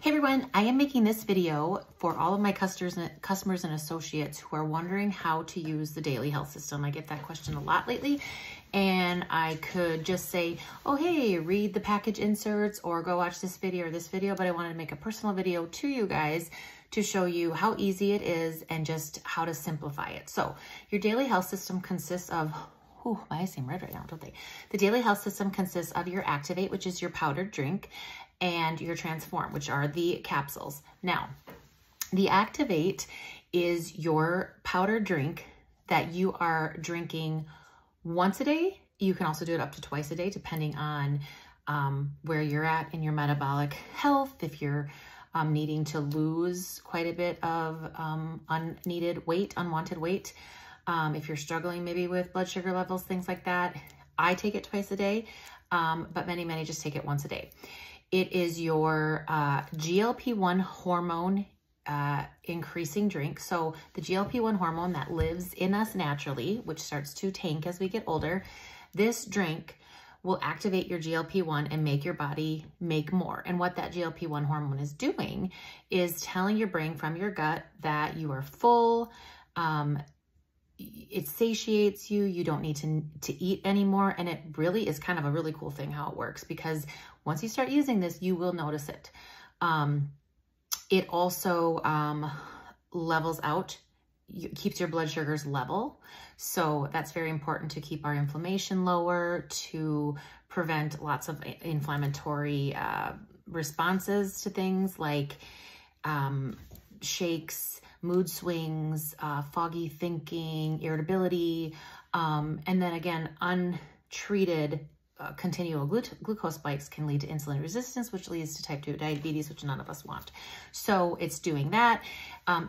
Hey everyone, I am making this video for all of my customers and associates who are wondering how to use the Daily Health System. I get that question a lot lately, and I could just say, oh hey, read the package inserts or go watch this video or this video, but I wanted to make a personal video to you guys to show you how easy it is and just how to simplify it. So your Daily Health System consists of, my eyes seem red right now, don't they? The Daily Health System consists of your Activate, which is your powdered drink, and your Transform, which are the capsules. Now, the Activate is your powdered drink that you are drinking once a day. You can also do it up to twice a day, depending on where you're at in your metabolic health. If you're needing to lose quite a bit of unwanted weight, if you're struggling maybe with blood sugar levels, things like that. I take it twice a day, but many just take it once a day. It is your GLP-1 hormone increasing drink. So the GLP-1 hormone that lives in us naturally, which starts to tank as we get older, this drink will activate your GLP-1 and make your body make more. And what that GLP-1 hormone is doing is telling your brain from your gut that you are full, it satiates you, you don't need to eat anymore. And it really is kind of a really cool thing how it works, because once you start using this, you will notice it. It also levels out, keeps your blood sugars level. So that's very important to keep our inflammation lower, to prevent lots of inflammatory responses to things like shakes, mood swings, foggy thinking, irritability, and then again, untreated continual glucose spikes can lead to insulin resistance, which leads to type 2 diabetes, which none of us want. So it's doing that.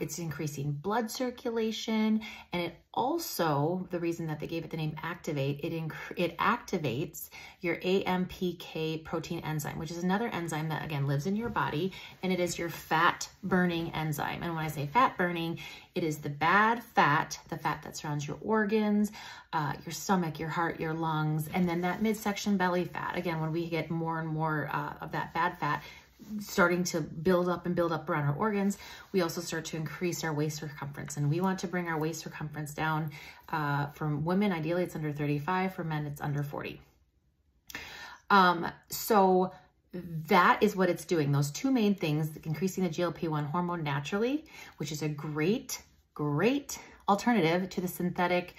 It's increasing blood circulation, and it also, the reason that they gave it the name Activate, it activates your AMPK protein enzyme, which is another enzyme that again lives in your body, and it is your fat burning enzyme. And when I say fat burning, it is the bad fat, the fat that surrounds your organs, your stomach, your heart, your lungs, and then that midsection belly fat. Again, when we get more and more of that bad fat starting to build up around our organs, we also start to increase our waist circumference. And we want to bring our waist circumference down. From women, ideally it's under 35. For men, it's under 40. So that is what it's doing. Those two main things, increasing the GLP-1 hormone naturally, which is a great alternative to the synthetic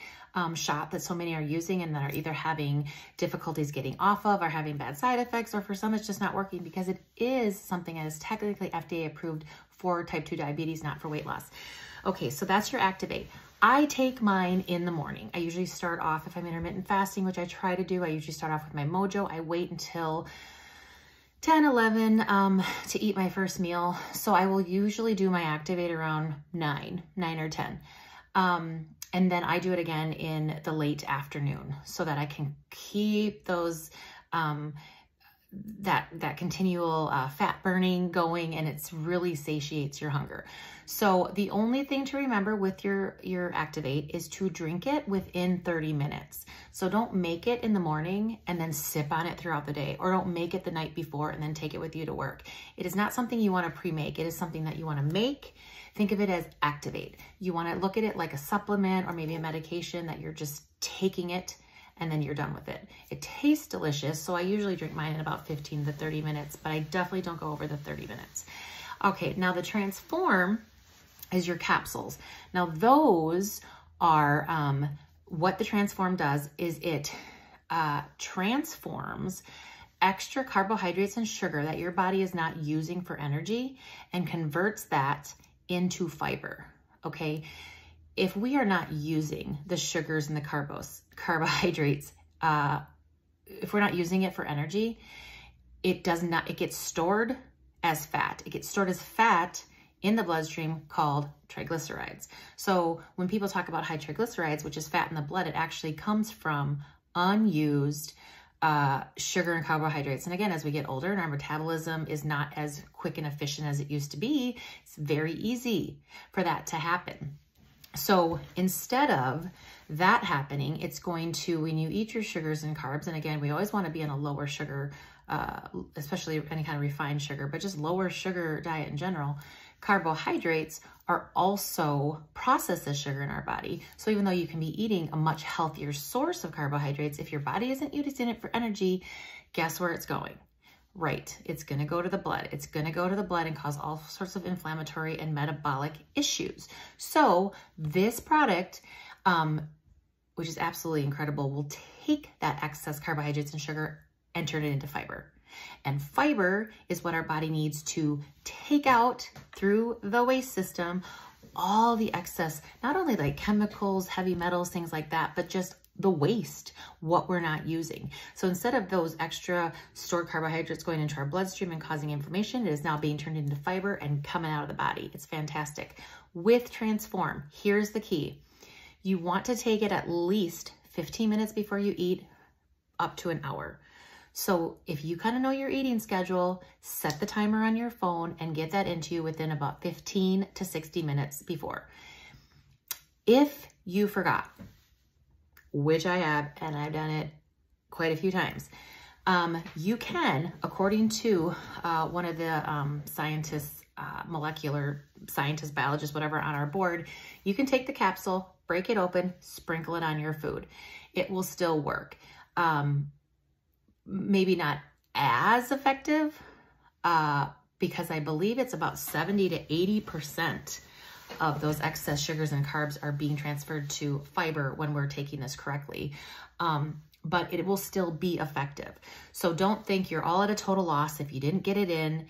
shot that so many are using and that are either having difficulties getting off of or having bad side effects, or for some it's just not working because it is something that is technically FDA approved for type 2 diabetes, not for weight loss. Okay, so that's your Activate. I take mine in the morning. I usually start off, if I'm intermittent fasting, which I try to do, I usually start off with my Mojo. I wait until 10, 11 to eat my first meal. So I will usually do my Activate around 9 or 10. And then I do it again in the late afternoon so that I can keep those, that continual fat burning going, and it's really satiates your hunger. So the only thing to remember with your Activate is to drink it within 30 minutes. So don't make it in the morning and then sip on it throughout the day, or don't make it the night before and then take it with you to work. It is not something you want to pre-make. It is something that you want to make. Think of it as Activate. You want to look at it like a supplement or maybe a medication that you're just taking it and then you're done with it. It tastes delicious, so I usually drink mine in about 15 to 30 minutes, but I definitely don't go over the 30 minutes. Okay, now the Transform is your capsules. Now those are, what the Transform does is it transforms extra carbohydrates and sugar that your body is not using for energy and converts that into fiber, okay? If we are not using the sugars and the carbohydrates, if we're not using it for energy, it gets stored as fat. It gets stored as fat in the bloodstream called triglycerides. So when people talk about high triglycerides, which is fat in the blood, it actually comes from unused sugar and carbohydrates. And again, as we get older and our metabolism is not as quick and efficient as it used to be, it's very easy for that to happen. So instead of that happening, it's going to, when you eat your sugars and carbs, and again, we always want to be on a lower sugar especially any kind of refined sugar, but just lower sugar diet in general, carbohydrates are also processed as sugar in our body. So even though you can be eating a much healthier source of carbohydrates, if your body isn't using it for energy, guess where it's going? Right, it's going to go to the blood. It's going to go to the blood and cause all sorts of inflammatory and metabolic issues. So this product, which is absolutely incredible, will take that excess carbohydrates and sugar and turn it into fiber. And fiber is what our body needs to take out through the waste system all the excess, not only like chemicals, heavy metals, things like that, but just the waste, what we're not using. So instead of those extra stored carbohydrates going into our bloodstream and causing inflammation, it is now being turned into fiber and coming out of the body. It's fantastic. With Transform, here's the key. You want to take it at least 15 minutes before you eat, up to an hour. So if you kind of know your eating schedule, set the timer on your phone and get that into you within about 15 to 60 minutes before. If you forgot, which I have, and I've done it quite a few times, you can, according to one of the scientists, molecular scientists, biologists, whatever, on our board, you can take the capsule, break it open, sprinkle it on your food. It will still work. Maybe not as effective because I believe it's about 70 to 80% of those excess sugars and carbs are being transferred to fiber when we're taking this correctly. But it will still be effective. So don't think you're all at a total loss if you didn't get it in.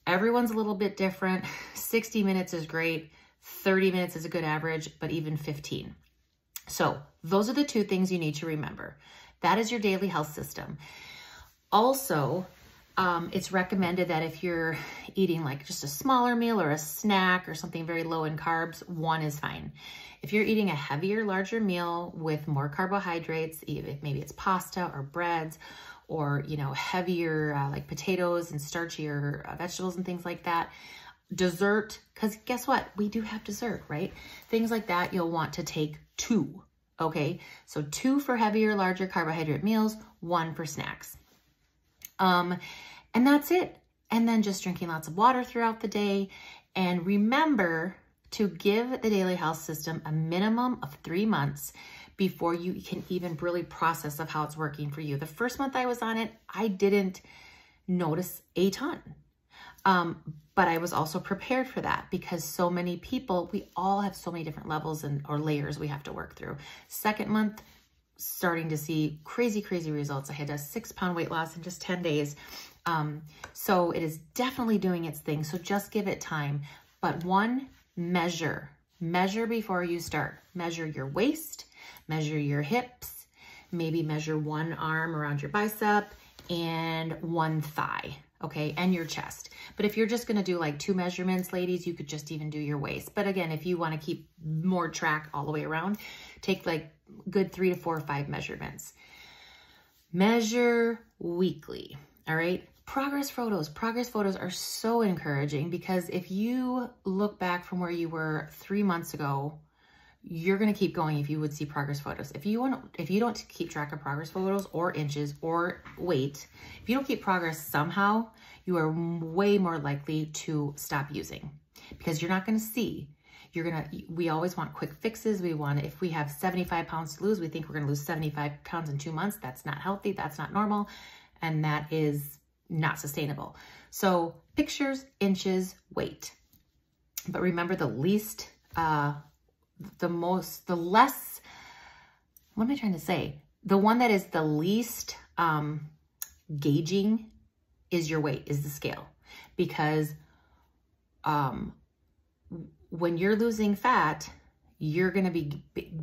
Everyone's a little bit different. 60 minutes is great. 30 minutes is a good average, but even 15. So those are the two things you need to remember. That is your daily health system. Also, it's recommended that if you're eating like just a smaller meal or a snack or something very low in carbs, one is fine. If you're eating a heavier, larger meal with more carbohydrates, maybe it's pasta or breads or, you know, heavier like potatoes and starchier vegetables and things like that, dessert, because guess what? We do have dessert, right? Things like that, you'll want to take 2. Okay, so 2 for heavier, larger carbohydrate meals, 1 for snacks. And that's it. And then just drinking lots of water throughout the day. And remember to give the daily health system a minimum of 3 months before you can even really process of how it's working for you. The first month I was on it, I didn't notice a ton. But I was also prepared for that because so many people, we all have so many different levels or layers we have to work through. Second month, starting to see crazy, crazy results. I had a 6-pound weight loss in just 10 days. So it is definitely doing its thing. So just give it time. But one, measure before you start. Measure your waist, measure your hips, maybe measure one arm around your bicep and one thigh. Okay, and your chest. But if you're just gonna do like 2 measurements, ladies, you could just even do your waist. But again, if you wanna keep more track all the way around, take like good 3 to 4 or 5 measurements. Measure weekly, all right? Progress photos are so encouraging because if you look back from where you were 3 months ago, you're going to keep going if you would see progress photos. If you don't keep track of progress photos or inches or weight, if you don't keep progress somehow, you are way more likely to stop using because you're not going to see. We always want quick fixes. If we have 75 pounds to lose, we think we're going to lose 75 pounds in 2 months. That's not healthy. That's not normal. And that is not sustainable. So pictures, inches, weight. But remember the one that is the least gauging is your weight, is the scale. Because when you're losing fat, you're going to be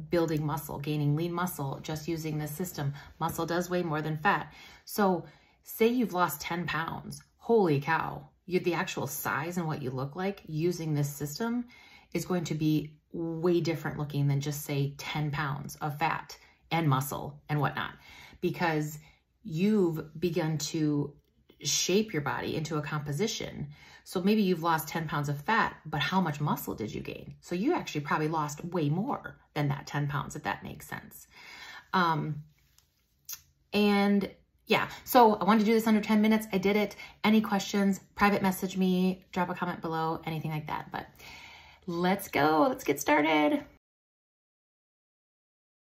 building muscle, gaining lean muscle, just using this system. Muscle does weigh more than fat. So say you've lost 10 pounds, holy cow, the actual size and what you look like using this system is going to be way different looking than just say 10 pounds of fat and muscle and whatnot, because you've begun to shape your body into a composition. So maybe you've lost 10 pounds of fat, but how much muscle did you gain? So you actually probably lost way more than that 10 pounds, if that makes sense. And yeah, so I wanted to do this under 10 minutes. I did it. Any questions, private message me, drop a comment below, anything like that. But let's go. Let's get started.